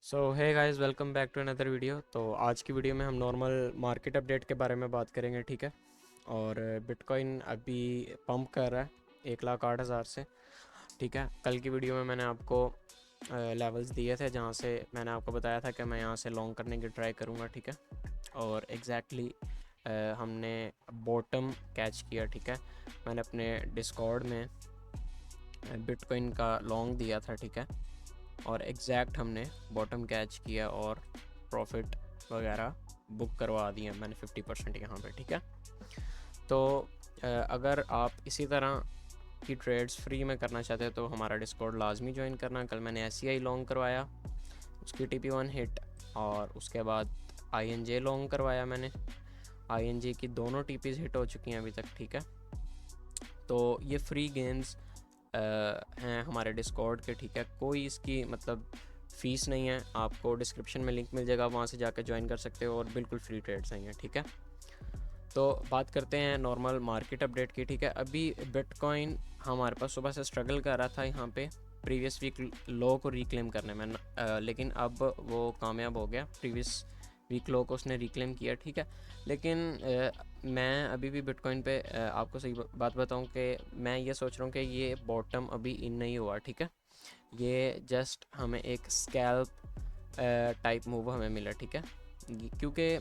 So hey guys, welcome back to another video. तो आज की वीडियो में हम नॉर्मल मार्केट अपडेट के बारे में बात करेंगे, ठीक है। और बिटकॉइन अभी पंप कर रहा है 1,08,000 से, ठीक है। कल की वीडियो में मैंने आपको लेवल्स दिए थे जहाँ से मैंने आपको बताया था कि मैं यहाँ से लॉन्ग करने की ट्राई करूँगा, ठीक है। और एग्जैक्टली हमने बॉटम कैच किया, ठीक है। मैंने अपने डिस्कॉर्ड में बिटकॉइन का लॉन्ग दिया था, ठीक है। और एग्जैक्ट हमने बॉटम कैच किया और प्रॉफिट वगैरह बुक करवा दिए मैंने 50% यहाँ पे, ठीक है। तो अगर आप इसी तरह की ट्रेड्स फ्री में करना चाहते हैं तो हमारा डिस्कॉर्ड लाजमी ज्वाइन करना। कल मैंने SCI लॉन्ग करवाया, उसकी TP1 हिट, और उसके बाद INJ लॉन्ग करवाया मैंने। INJ की दोनों TPs हिट हो चुकी हैं अभी तक, ठीक है। तो ये फ्री गेम्स हैं हमारे डिस्कॉर्ड के, ठीक है। कोई इसकी मतलब फ़ीस नहीं है। आपको डिस्क्रिप्शन में लिंक मिल जाएगा, वहाँ से जाकर ज्वाइन कर सकते हो और बिल्कुल फ्री ट्रेड्स हैं, ठीक है। तो बात करते हैं नॉर्मल मार्केट अपडेट की, ठीक है। अभी बिटकॉइन हमारे पास सुबह से स्ट्रगल कर रहा था यहाँ पे प्रीवियस वीक लो को रिक्लेम करने में, लेकिन अब वो कामयाब हो गया। प्रीवियस वीक लो को उसने रिक्लेम किया, ठीक है। लेकिन मैं अभी भी बिटकॉइन पे आपको सही बात बताऊं कि मैं ये सोच रहा हूँ कि ये बॉटम अभी इन नहीं हुआ, ठीक है। ये जस्ट हमें एक स्कैल्प टाइप मूव हमें मिला, ठीक है। क्योंकि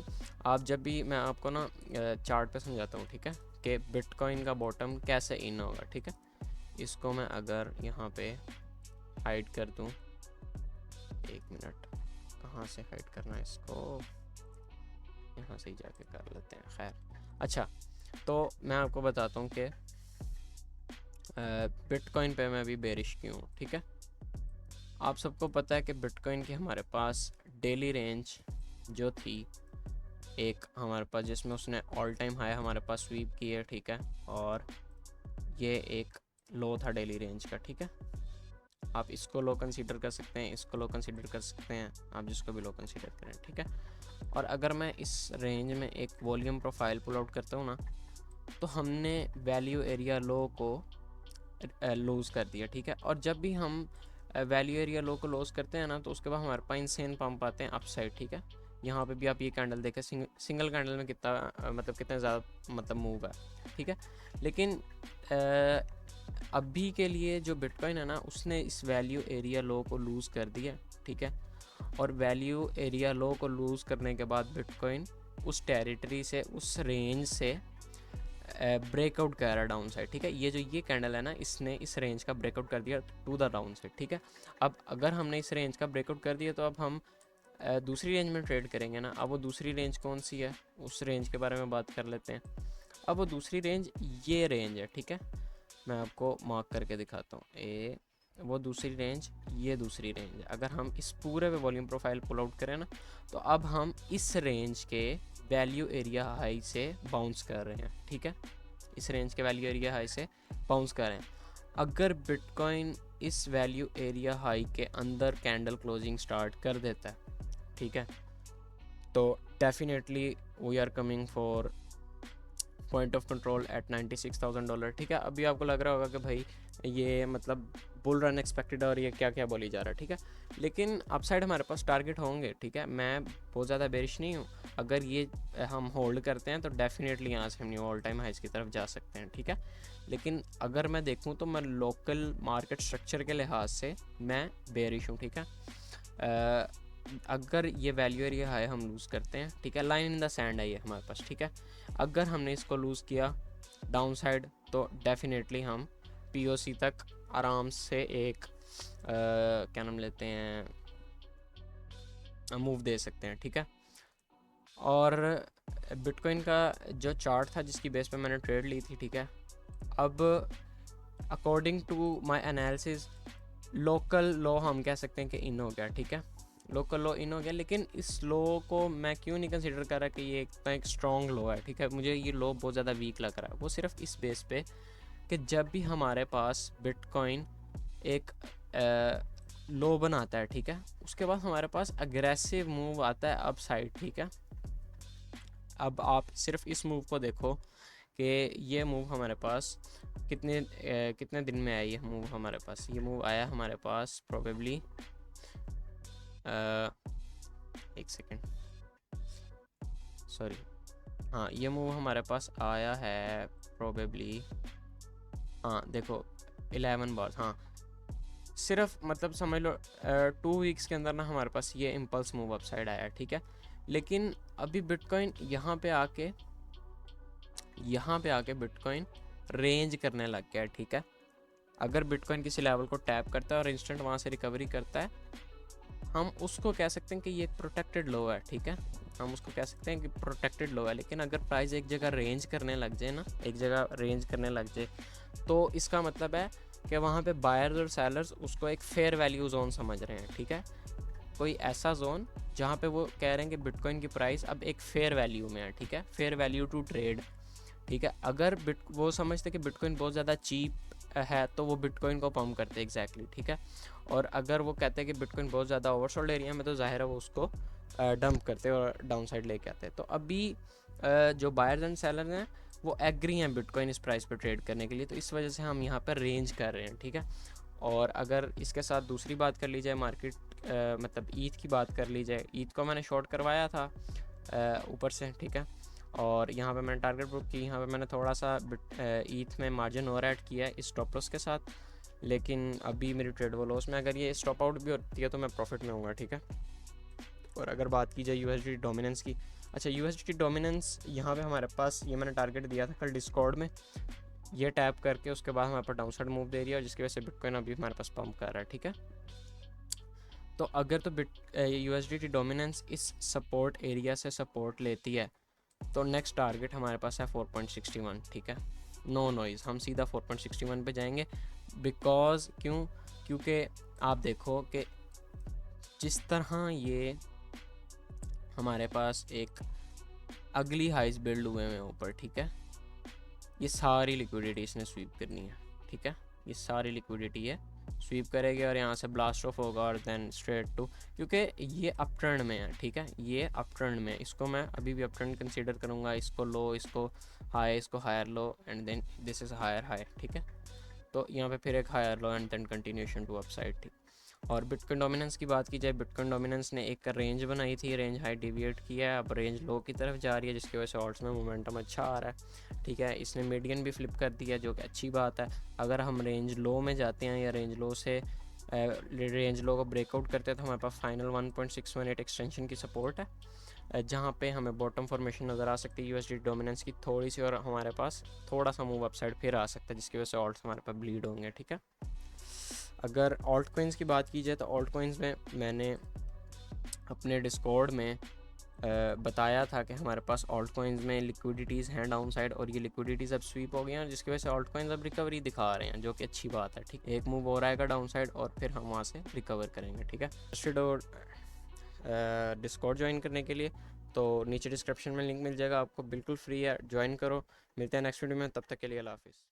आप जब भी, मैं आपको ना चार्ट पे समझाता हूँ, ठीक है, कि बिटकॉइन का बॉटम कैसे इन होगा, ठीक है। इसको मैं अगर यहाँ पे हाइड कर दूँ, एक मिनट, कहाँ से हाइड करना है इसको, यहाँ से ही जाके कर लेते हैं। खैर, अच्छा, तो मैं आपको बताता हूँ कि बिटकॉइन पे मैं अभी बेरिश क्यों हूँ, ठीक है। आप सबको पता है कि बिटकॉइन की हमारे पास डेली रेंज जो थी, एक हमारे पास जिसमें उसने ऑल टाइम हाई हमारे पास स्वीप की है, ठीक है। और ये एक लो था डेली रेंज का, ठीक है। आप इसको लो कंसीडर कर सकते हैं, इसको लो कंसीडर कर सकते हैं, आप जिसको भी लो कंसीडर करें, ठीक है। और अगर मैं इस रेंज में एक वॉल्यूम प्रोफाइल पुल आउट करता हूँ ना, तो हमने वैल्यू एरिया लो को लूज़ कर दिया, ठीक है। और जब भी हम वैल्यू एरिया लो को लॉस करते हैं ना, तो उसके बाद हमारे पास इंसेन पंप आते हैं अपसाइड, ठीक है। यहाँ पे भी आप ये कैंडल देखें, सिंगल कैंडल में कितना मतलब कितना ज़्यादा मतलब मूव है, ठीक है। लेकिन अभी के लिए जो बिटकॉइन है ना, उसने इस वैल्यू एरिया लो को लूज़ कर दिया, ठीक है। और वैल्यू एरिया लो को लूज़ करने के बाद बिटकॉइन उस टेरिटरी से, उस रेंज से ब्रेकआउट कर रहा है डाउन साइड, ठीक है। ये जो ये कैंडल है ना, इसने इस रेंज का ब्रेकआउट कर दिया टू द डाउन साइड, ठीक है। अब अगर हमने इस रेंज का ब्रेकआउट कर दिया, तो अब हम दूसरी रेंज में ट्रेड करेंगे ना। अब वो दूसरी रेंज कौन सी है, उस रेंज के बारे में बात कर लेते हैं। अब वो दूसरी रेंज ये रेंज है, ठीक है। मैं आपको मार्क करके दिखाता हूँ, वो दूसरी रेंज, ये दूसरी रेंज। अगर हम इस पूरे पे वॉल्यूम प्रोफाइल पुल आउट करें ना, तो अब हम इस रेंज के वैल्यू एरिया हाई से बाउंस कर रहे हैं, ठीक है। इस रेंज के वैल्यू एरिया हाई से बाउंस कर रहे हैं। अगर बिटकॉइन इस वैल्यू एरिया हाई के अंदर कैंडल क्लोजिंग स्टार्ट कर देता है, ठीक है, तो definitely we are coming for point of control at $96,000, ठीक है। अभी आपको लग रहा होगा कि भाई ये मतलब बुल रन एक्सपेक्टेड और ये क्या क्या बोली जा रहा है, ठीक है। लेकिन अपसाइड हमारे पास टारगेट होंगे, ठीक है। मैं बहुत ज़्यादा बेरिश नहीं हूँ। अगर ये हम होल्ड करते हैं तो डेफिनेटली यहाँ से हम न्यू ऑल टाइम हाइज की तरफ जा सकते हैं, ठीक है। लेकिन अगर मैं देखूँ तो मैं लोकल मार्केट स्ट्रक्चर के लिहाज से मैं बेरिश हूँ, ठीक है। अगर ये वैल्यू एरिया हाई हम लूज़ करते हैं, ठीक है, लाइन इन द सैंड है ये हमारे पास, ठीक है। अगर हमने इसको लूज़ किया डाउन साइड, तो डेफिनेटली हम POC तक आराम से एक क्या नाम लेते हैं, मूव दे सकते हैं, ठीक है। और बिटकॉइन का जो चार्ट था जिसकी बेस पे मैंने ट्रेड ली थी, ठीक है, अब according to my analysis local लो हम कह सकते हैं कि इन हो गया, ठीक है। लोकल लो इन हो गया, लेकिन इस लो को मैं क्यों नहीं कंसिडर कर रहा कि ये एक स्ट्रॉन्ग लो है, ठीक है। मुझे ये लो बहुत ज़्यादा वीक लग रहा है, वो सिर्फ इस बेस पे कि जब भी हमारे पास बिटकॉइन एक लो बनाता है, ठीक है, उसके बाद हमारे पास अग्रेसिव मूव आता है अप साइड, ठीक है। अब आप सिर्फ इस मूव को देखो कि ये मूव हमारे पास कितने दिन में आया। ये मूव हमारे पास, ये मूव आया हमारे पास प्रोबेबली एक सेकेंड, सॉरी। हाँ, ये मूव हमारे पास आया है प्रोबेबली, हाँ देखो 11 बार, हाँ सिर्फ मतलब समझ लो 2 वीक्स के अंदर ना हमारे पास ये इम्पल्स मूव अपसाइड आया, ठीक है। लेकिन अभी बिटकॉइन यहाँ पे आके बिटकॉइन रेंज करने लग गया है, ठीक है। अगर बिटकॉइन किसी लेवल को टैप करता है और इंस्टेंट वहाँ से रिकवरी करता है, हम उसको कह सकते हैं कि ये एक प्रोटेक्टेड लो है, ठीक है। हम उसको कह सकते हैं कि प्रोटेक्टेड लो है। लेकिन अगर प्राइस एक जगह रेंज करने लग जाए ना, एक जगह रेंज करने लग जाए, तो इसका मतलब है कि वहाँ पे बायर्स और सेलर्स उसको एक फेयर वैल्यू जोन समझ रहे हैं, ठीक है। कोई ऐसा जोन जहाँ पे वो कह रहे हैं कि बिटकॉइन की प्राइस अब एक फेयर वैल्यू में है, ठीक है, फेयर वैल्यू टू ट्रेड, ठीक है। अगर वो समझते कि बिटकॉइन बहुत ज़्यादा चीप है तो वो बिटकॉइन को पम्प करते हैं, एग्जैक्टली, ठीक है। और अगर वो कहते हैं कि बिटकॉइन बहुत ज़्यादा ओवरसोल्ड एरिया में, तो जाहिर है वो उसको डंप करते हैं और डाउन साइड लेके आते हैं। तो अभी जो बायर्स एंड सेलर हैं वो एग्री हैं बिटकॉइन इस प्राइस पर ट्रेड करने के लिए, तो इस वजह से हम यहाँ पर रेंज कर रहे हैं, ठीक है। और अगर इसके साथ दूसरी बात कर ली जाए मार्केट, मतलब ईथ की बात कर ली जाए, ईथ को मैंने शॉर्ट करवाया था ऊपर से, ठीक है। और यहाँ पे मैंने टारगेट बुक की, यहाँ पे मैंने थोड़ा सा ईथ में मार्जिन ओवर ऐड किया है इस स्टॉप लॉस के साथ, लेकिन अभी मेरी ट्रेड वो लॉस में, अगर ये स्टॉप आउट भी होती है तो मैं प्रॉफिट में हूँगा, ठीक है। और अगर बात की जाए यूएसडी डोमिनेंस की, अच्छा यूएसडी डोमिनेंस यहाँ पे हमारे पास, ये मैंने टारगेट दिया था कल डिस्कॉर्ड में, ये टैप करके उसके बाद हमारे पास डाउन साइड मूव दे रही है, और जिसकी वजह से बिटकॉइन अभी हमारे पास पंप कर रहा है, ठीक है। तो अगर तो यूएसडी डोमिनेंस इस सपोर्ट एरिया से सपोर्ट लेती है, तो नेक्स्ट टारगेट हमारे पास है 4.61, ठीक है। नो नॉइज़, हम सीधा 4.61 पे जाएंगे। क्योंकि आप देखो कि जिस तरह ये हमारे पास एक अगली हाइज बिल्ड हुए हैं ऊपर, ठीक है, ये सारी लिक्विडिटी इसने स्वीप करनी है, ठीक है। ये सारी लिक्विडिटी है स्वीप करेगी और यहाँ से ब्लास्ट ऑफ होगा और देन स्ट्रेट टू, क्योंकि ये अप ट्रेंड में है, ठीक है, ये अप ट्रेंड में, इसको मैं अभी भी अप ट्रेंड कंसीडर करूँगा, इसको लो, इसको हाई, इसको higher low, and then this is higher high, ठीक है। तो यहाँ पे फिर एक higher low and then continuation to upside, ठीक। और बिटकॉइन डोमिनेंस की बात की जाए, बिटकॉइन डोमिनेंस ने एक रेंज बनाई थी, रेंज हाई डिविएट किया है, अब रेंज लो की तरफ जा रही है, जिसकी वजह से ऑल्ट्स में मोमेंटम अच्छा आ रहा है, ठीक है। इसने मीडियन भी फ्लिप कर दिया, जो कि अच्छी बात है। अगर हम रेंज लो में जाते हैं या रेंज लो से रेंज लो को ब्रेकआउट करते हैं, तो हमारे पास फाइनल 1.618 एक्सटेंशन की सपोर्ट है, जहाँ पे हमें बॉटम फॉर्मेशन नज़र आ सकती है यूएसडी डोमिनेंस की थोड़ी सी, और हमारे पास थोड़ा सा मूव अपसाइड फिर आ सकता है, जिसकी वजह से ऑल्ट्स हमारे पास ब्लीड होंगे, ठीक है। अगर ऑल्ट कॉइन्स की बात की जाए, तो ऑल्ट कॉइन्स में मैंने अपने डिस्कॉर्ड में बताया था कि हमारे पास ऑल्ट कॉइन्स में लिक्विडिटीज़ हैं डाउन साइड, और ये लिक्विडिटीज़ अब स्वीप हो गई हैं, जिसकी वजह से ऑल्ट कॉइन्स अब रिकवरी दिखा रहे हैं, जो कि अच्छी बात है, ठीक। एक मूव और आएगा डाउन साइड और फिर हम वहाँ से रिकवर करेंगे, ठीक है। इंटरेस्टेड और डिस्कॉर्ड ज्वाइन करने के लिए तो नीचे डिस्क्रिप्शन में लिंक मिल जाएगा आपको, बिल्कुल फ्री है, ज्वाइन करो। मिलते हैं नेक्स्ट वीडियो में, तब तक के लिए अल्लाह हाफिज़।